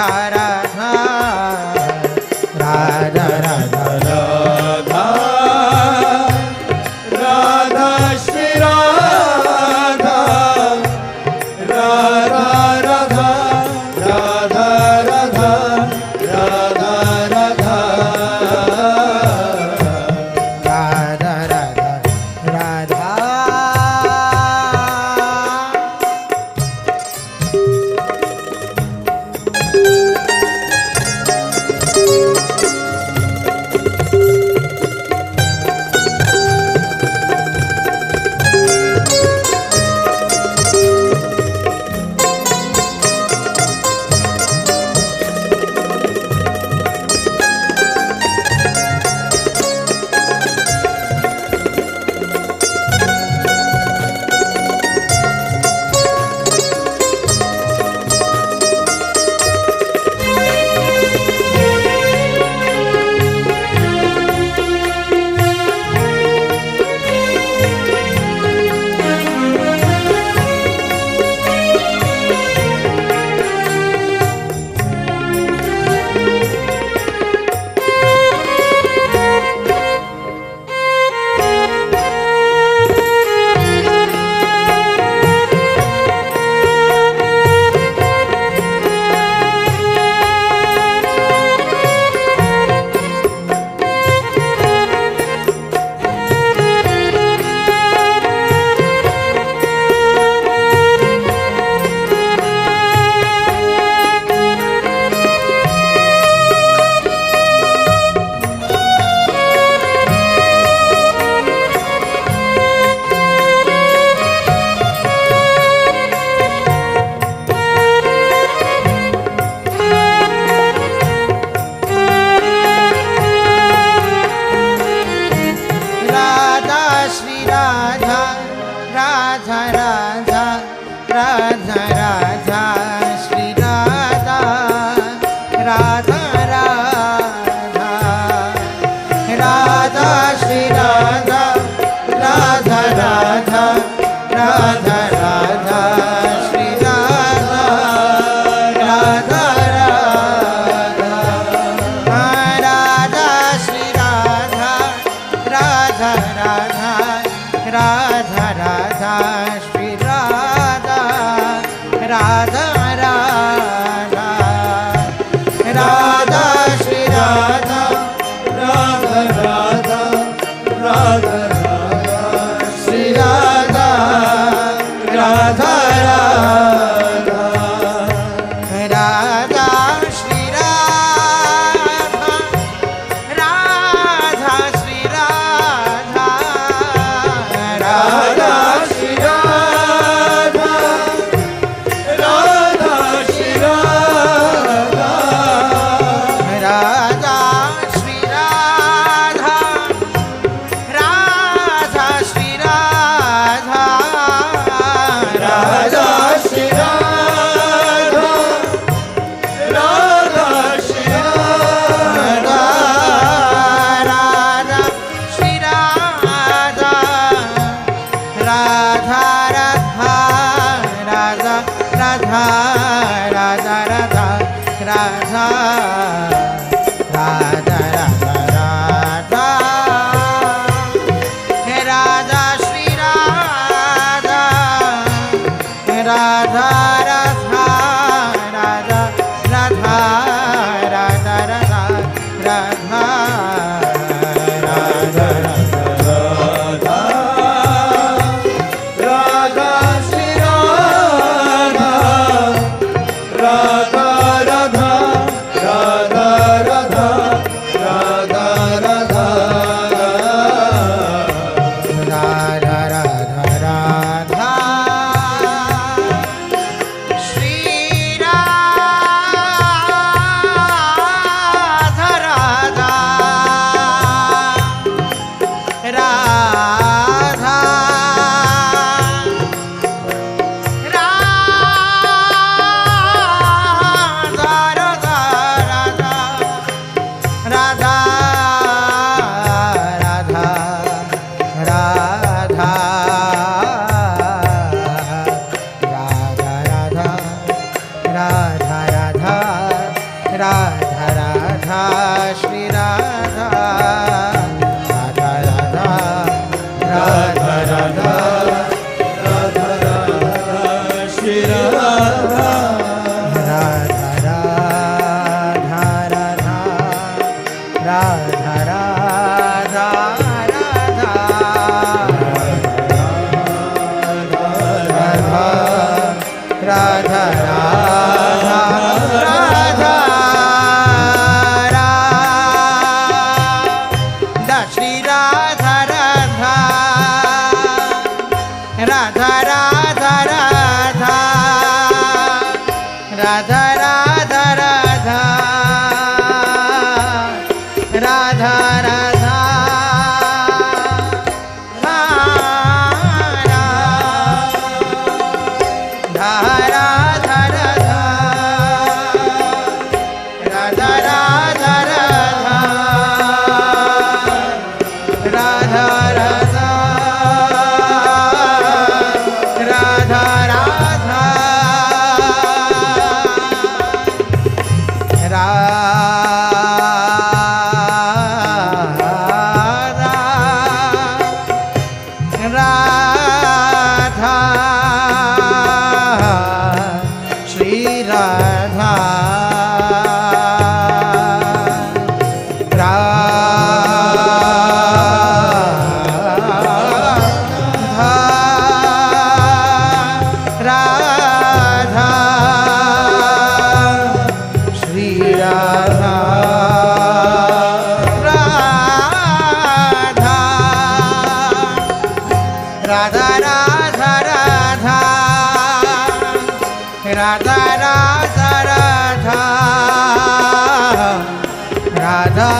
Radha Radha Radha Radha Radha Shri Radha Radha Radha Radha Radha Radha Radha Radha Radha Radha Radha Radha Shri Radha Radha Radha Radha Radha Radha Radha Shri Radha Radha Radha Radha Radha Radha Radha Radha Radha Radha Shri Radha Radha Radha Radha Radha Radha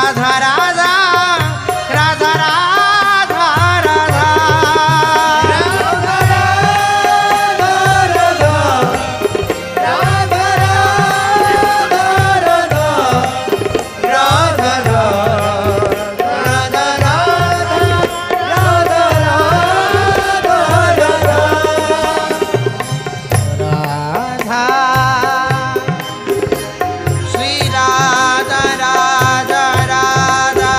Radha Radha Radha Radha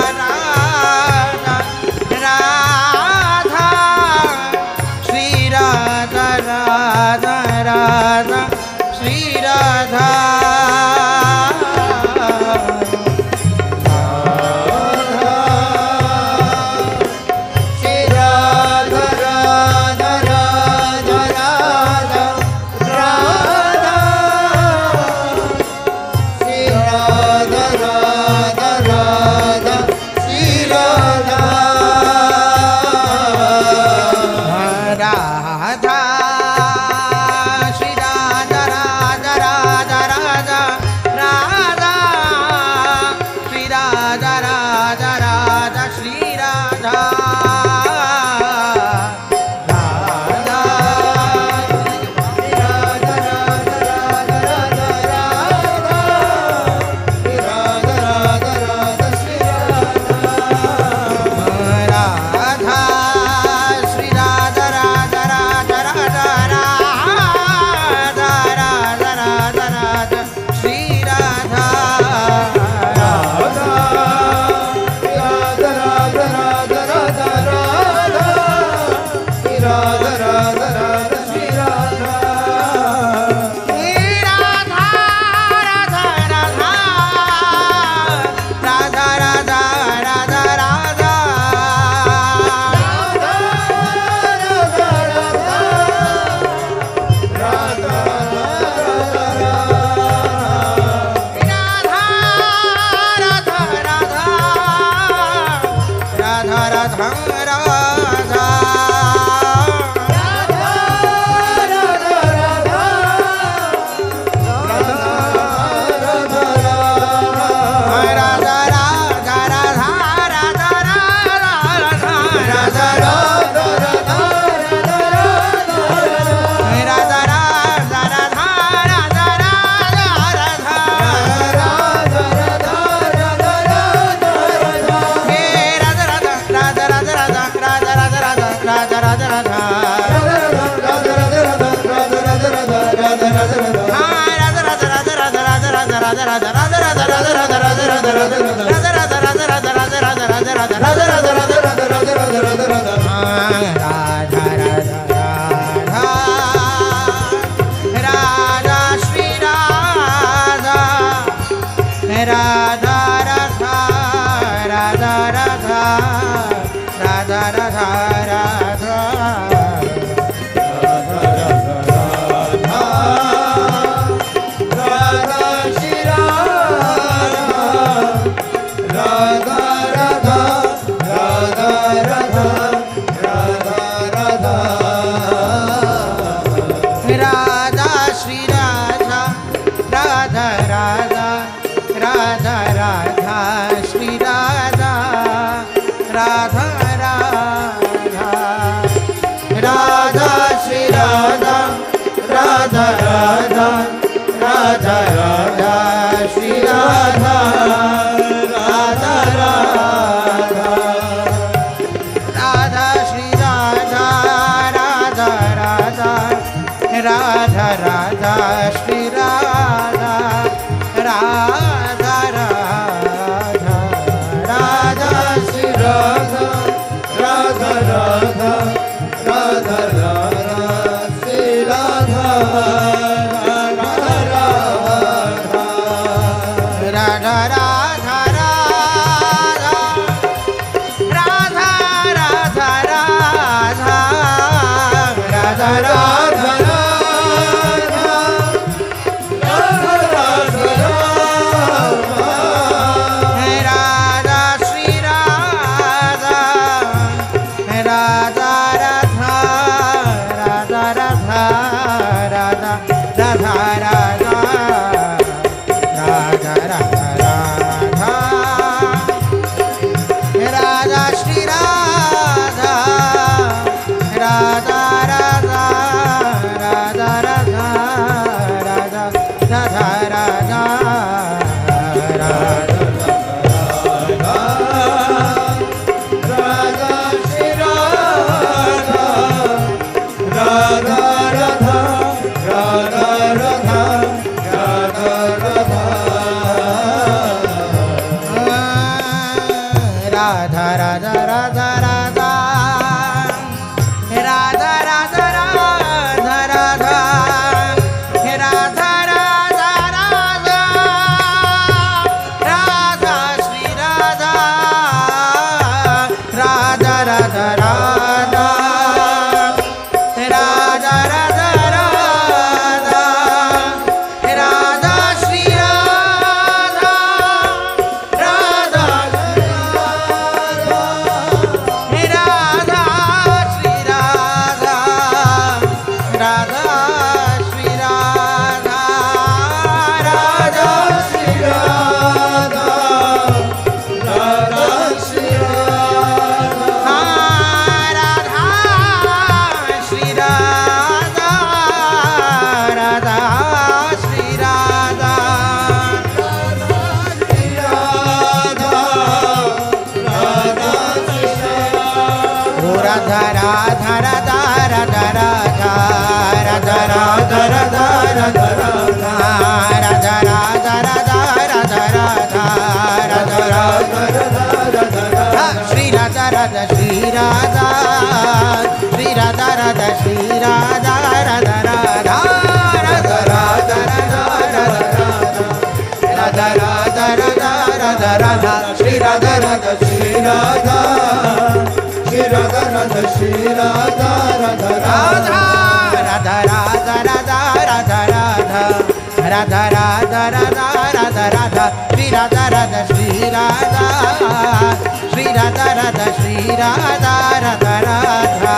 Radha Radha Shri Radha Radha Radha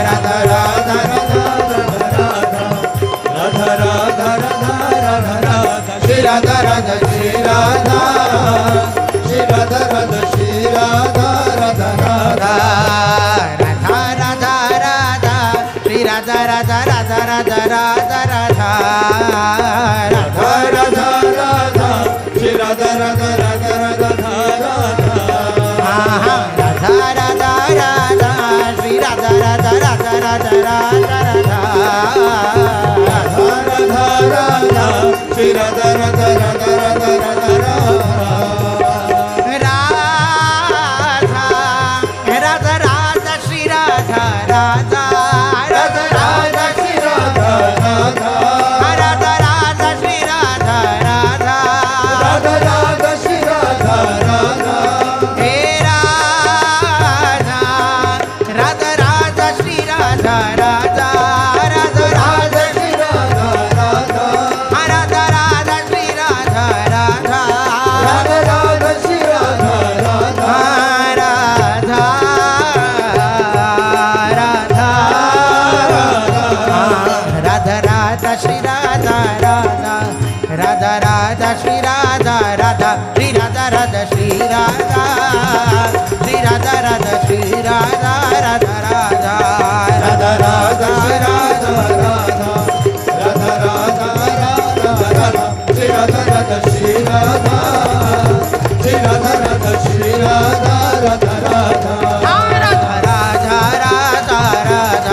Radha Radha Radha Radha Radha Radha Shri Radha Radha Shri Radha Shri Radha Radha Shri Radha Radha Radha Radha Radha Shri Radha Radha Radha Radha Radha Radha Radha Radha Radha Shri Radha Radha Radha Radha Radha Radha Radha Radha Shri Radha Radha Radha Radha Radha Radha Radha Radha Shri Radha Radha Radha Radha Radha Radha Radha Shri Radha Radha Radha Radha Shri Radha Radha Radha Radha Shri Radha Radha Radha Radha Shri Radha Radha He Radha Radha Radha Shri Radha Radha Radha Radha Shri Radha Radha Radha Radha Shri Radha Radha Radha Radha Shri Radha Radha Radha Radha Shri Radha Radha Radha Radha Shri Radha Radha Shri Radha Radha Shri Radha Shri Radha Radha Shri Radha Radha Radha Radha Radha Shri Radha Radha Radha Radha Radha Shri Radha Radha Shri Radha Shri Radha Radha Shri Radha Radha Radha Radha Radha Radha Radha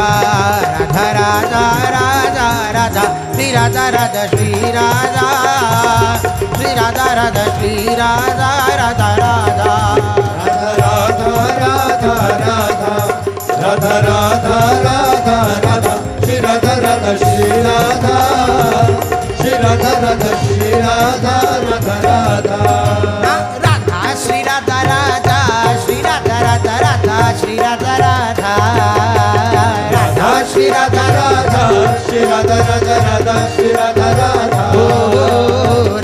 Radha Radha Radha Shri Radha Radha Shri Radha Shri Radha Radha Shri Radha Radha Radha Radha Radha Radha Radha Radha Radha Radha Shri Radha Radha Shri Radha Shri Radha Radha Shri Radha Radha Radha Radha Shri Radha Radha Shri Radha Radha Radha Shri Radha Radha Radha Shri Radha Radha Shri Radha Radha Radha Shri Radha Radha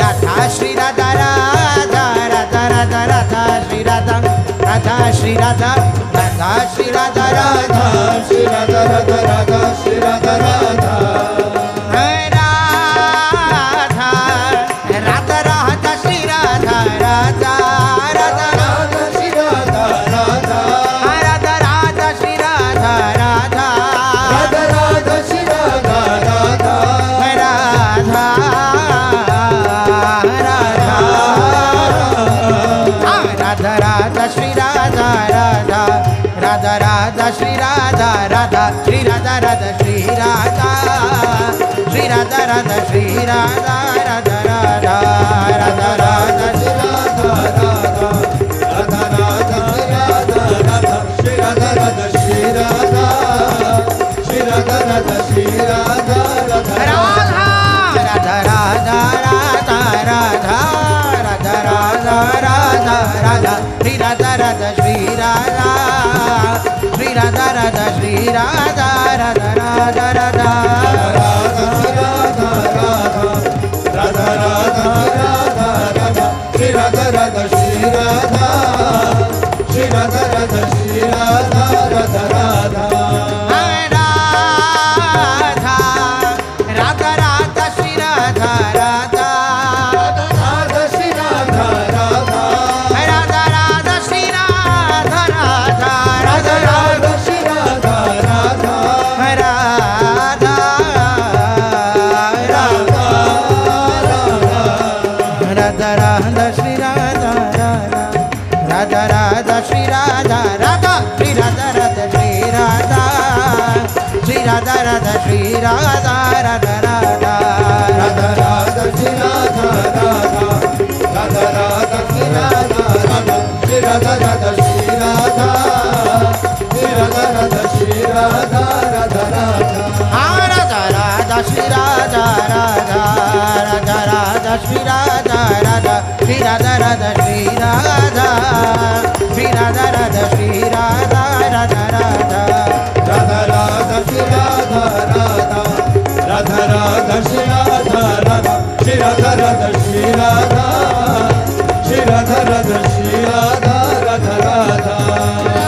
Radha Shri Radha Radha Radha Radha Radha Shri Radha Radha Shri Radha Radha Shri Radha Radha Shri Radha Radha Radha Shri Radha Radha Radha Radha Radha Shri Radha Radha Radha Radha Shri Radha Radha Radha Radha Shri Radha Radha Radha Radha Shri Radha Radha Radha Radha Shri Radha Radha Radha Radha Shri Radha Radha Shri Radha Radha Shri Radha Shri Radha Radha Shri Radha Radha Radha Radha Radha Shri Radha Radha Radha Radha Shri Radha Radha Shri Radha Shri Radha Radha Shri Radha Radha Radha Radha Radha Radha Radha Radha Radha Radha Shri Radha Radha Shri Radha Shri Radha Radha Shri Radha Radha Radha Radha Radha Radha Radha Shri Radha Radha Shri Radha Shri Radha Radha Shri Radha Radha Radha Radha Radha Radha Shri Radha Radha Radha Shri Radha Radha Radha Radha Shri Radha Radha Radha Radha Shri Radha Radha Radha Radha Radha Shri Radha Radha Radha Radha Shri Radha Radha Shri Radha Radha Shri Radha Shri Radha Radha Shri Radha Radha Radha Radha Radha Shri Radha Radha Radha Radha Shri Radha Radha Shri Radha Radha Shri Radha Shri Radha Radha Shri Radha Radha Radha Radha Radha Shri Radha Radha Radha Radha Shri Radha Radha Shri Radha Radha Shri Radha Shri Radha Radha Shri Radha Radha Radha Radha Radha Shri Radha Radha Radha Radha Shri Radha Radha Shri Radha Radha Shri Radha Shri Radha Radha Shri Radha Radha Radha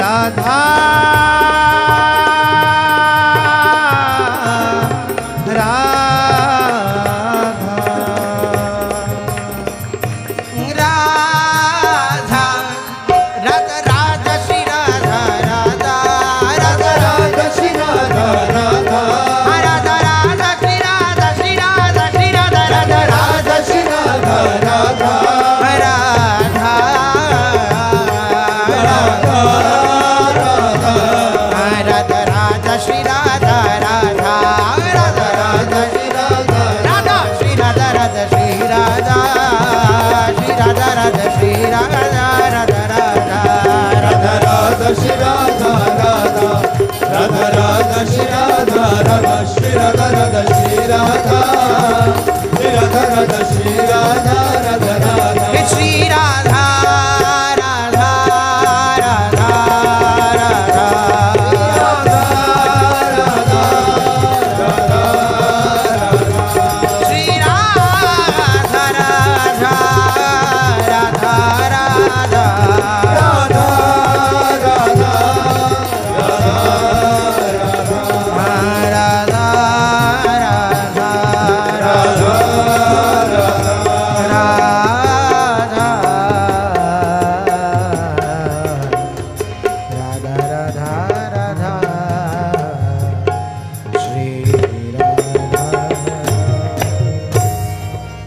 Radha Shri